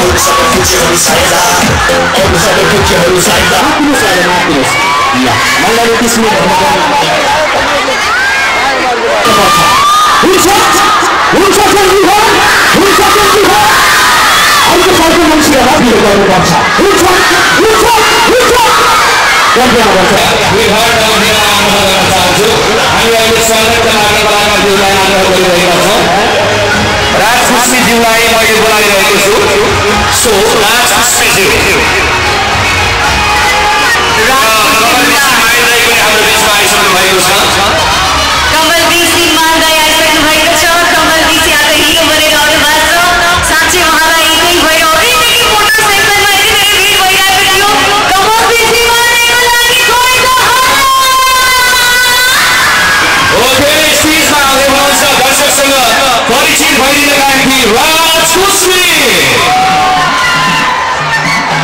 अरू सबै खुसीहरू साइला अरू सबै खुसीहरू साइला या मलाई त्यसले राजपुष्पीज्यूलाई मैले बोलाइरहेको छु सो राजपुष्पीज्यू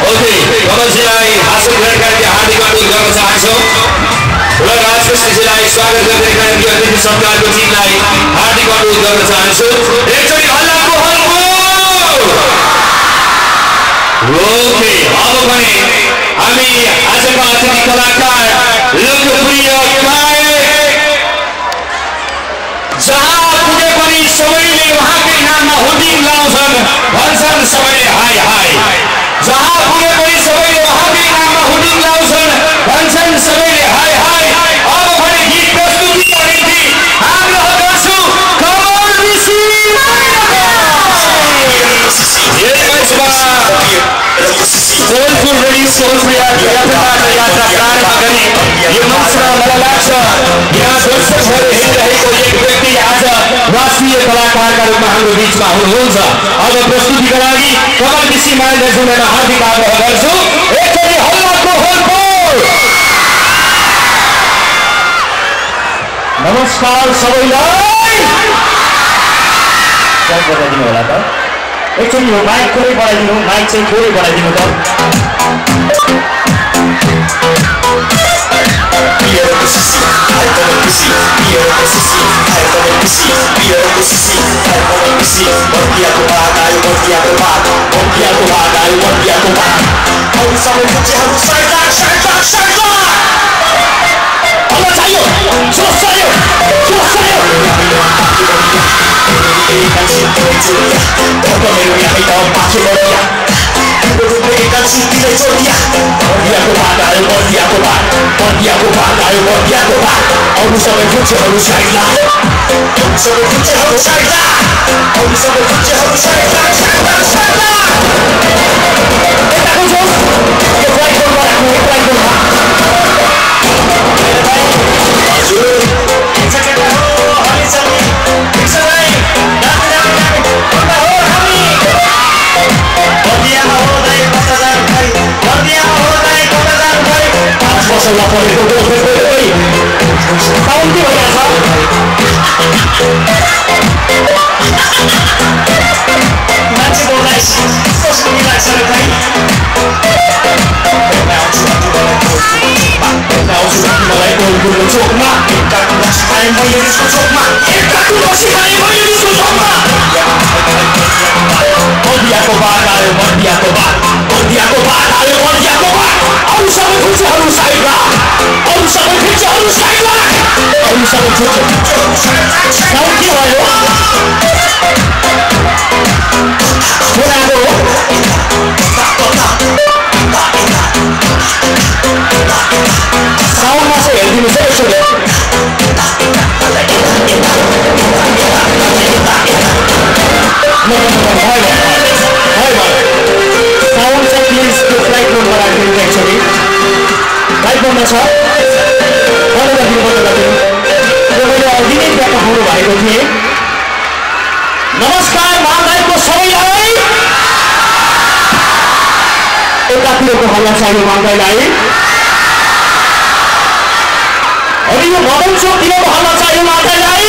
कमलजीलाई हासिल गरेका निम्ति हार्दिक अनुरोध गर्न चाहन्छौँ र राजपुष्पीजीलाई स्वागत गर्नका निम्ति अतिथि सत्कारको टिमलाई हार्दिक अनुरोध गर्न चाहन्छु एकचोटि हल्लाको ओके अब भने हामी आजका अतिथि कलाकार लोकप्रिय गायक जहाँ पुगे पनि सबैले उहाँकै नाममा होर्डिङ लाउँछन् भन्छन् सबैले हाई हाई जहाँ पुगे पनि सबैले उहाँकै नाममा होर्डिङ लाउँछन् भन्छन् सबैले हाई हाई अब भने गीत प्रस्तुतिका निम्ति आग्रह गर्छु कमल ऋषि सोलपुर रेडियो सोलपुरिया यात्राबाट यात्रा प्रारम्भ गर्ने यो मञ्चमा मलाई लाग्छ यहाँ दर्शकहरू हेरिरहेको एक व्यक्ति आज राष्ट्रिय कलाकारका रूपमा हाम्रो बीचमा हुनुहुन्छ अब प्रस्तुतिका लागि कमल ऋषि माइललाई हार्दिक आग्रह गर्छु एकचोटि हल्लाको होल नमस्कार सबैलाई क्या बताइदिनु होला त एकचोटि यो माइक थोरै बढाइदिनु माइक चाहिँ थोरै बढाइदिनु त नमस्कार महादायको सबैलाई एकातिरको हल्ला चाहियो महादायलाई अनि यो मदन चोकतिरको हल्ला चाहियो महादायलाई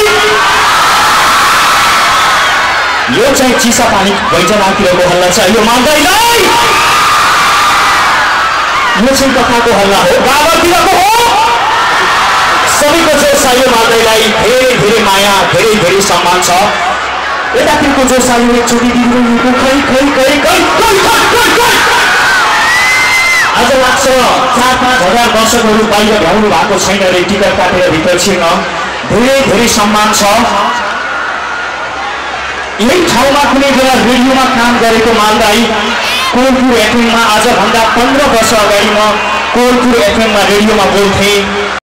यो चाहिँ चिसा पानी बैजनातिरको हल्ला चाहियो महादायलाई यो चाहिँ कथाको हल्ला हो गाउँतिरको हो सबैको जोस चाहियो महादायलाई धेरै धेरै माया धेरै धेरै सम्मान छ एकातिरको जोस चाहियो एकचोटि दिनु खै खै खै खै खै 4-5 हजार दर्शकहरू बाहिर भ्याउनु भएको छैन रे टिकट काटेर भित्र छिर्न धेरै धेरै सम्मान छ यही ठाउँमा कुनै बेला रेडियोमा काम गरेको मालदाई कोलपुर एफएममा आज भन्दा 15 वर्ष अगाडि म कोलपुर एफएममा रेडियोमा बोल्थे